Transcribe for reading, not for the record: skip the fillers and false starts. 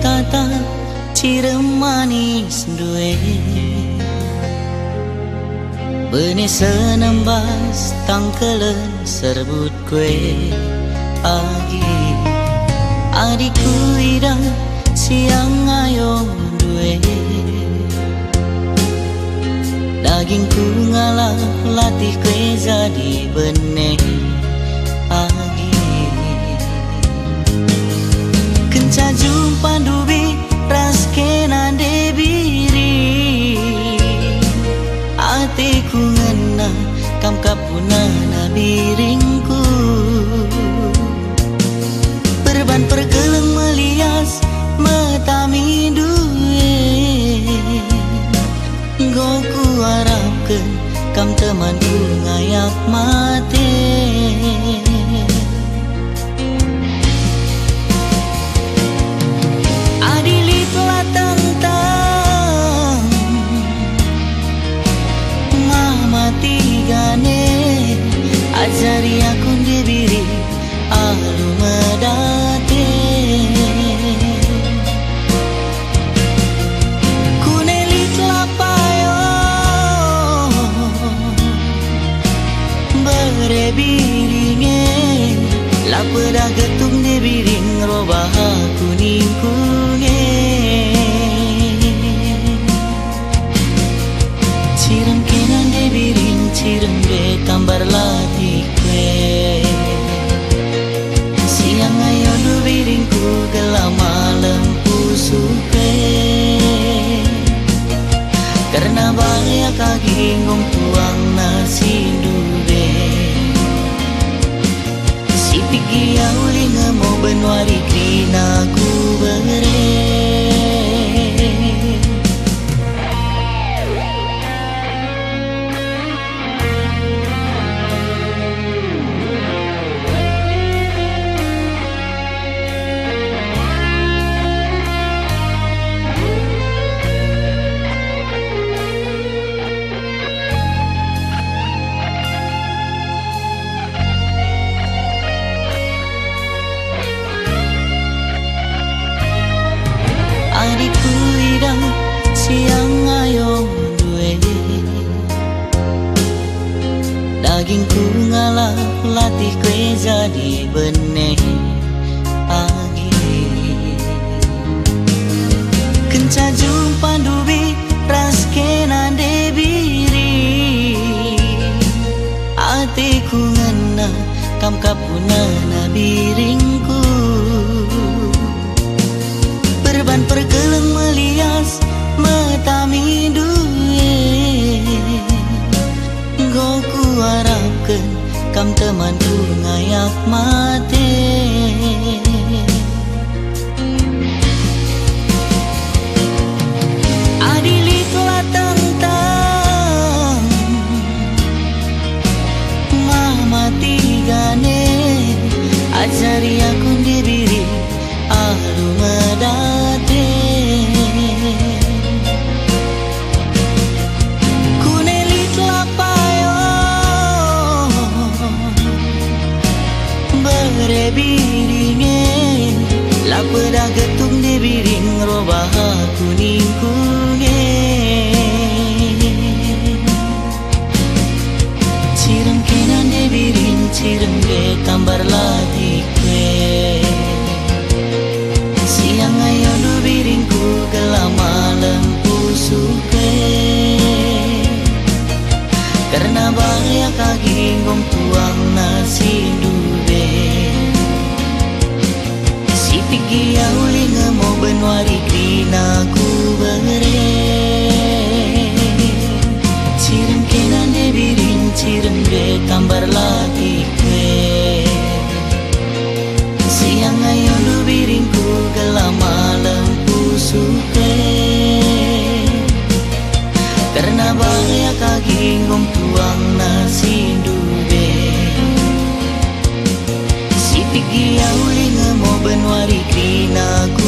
tata cirem manis duwe benih senembas tangkelen serbut kue pagi adikku idang siang ayo duwe dagingku ngalah latih kue jadi benih pagi kenca jumpa dubi ras kena debiri atiku ngena kam kapuna biringku perban pergeleng melias metami duwe goku harapkan kam temanku ngayak mati ajari aku dibiri alu medate kunelit lapayo berebiringe lapeda getung dibiring robah kuningkunge cirem kenan dibiring cirem be tambar latih siang ayo dubiringku gelap malam pusuke karena bahaya kaki ngom tuang nasi dube si pigi auli ngemo benwari krina ku bere adikku idang siang ayo duwe dagingku ngalah latih kue jadi benih pagi kenca jumpa dubi ras kena debiri atiku ngena kam kapuna biringku perban pergeleng melias metami duwe goku harapkan kam temanku ngayak mati adiliklah tentang mama tigane ajari aku dibiri alu medate kunelit lapayo berebiringe lapeda getung dibiring robah kuningkunge cirem kenan dibiring cirem be tambar latih kue siang ayo dubiringku gelap malam pusuke karena bahaya kaki ngom tuang nasi dube si pigi auli ngemo benwari krina ku bere cirem kenan dibiring cirem be tambar latih kue siang ayo dubiringku gelap malam pusuke karena bahaya kaki ngom tuang nasi dube si pigi auli ngemo benwari krina ku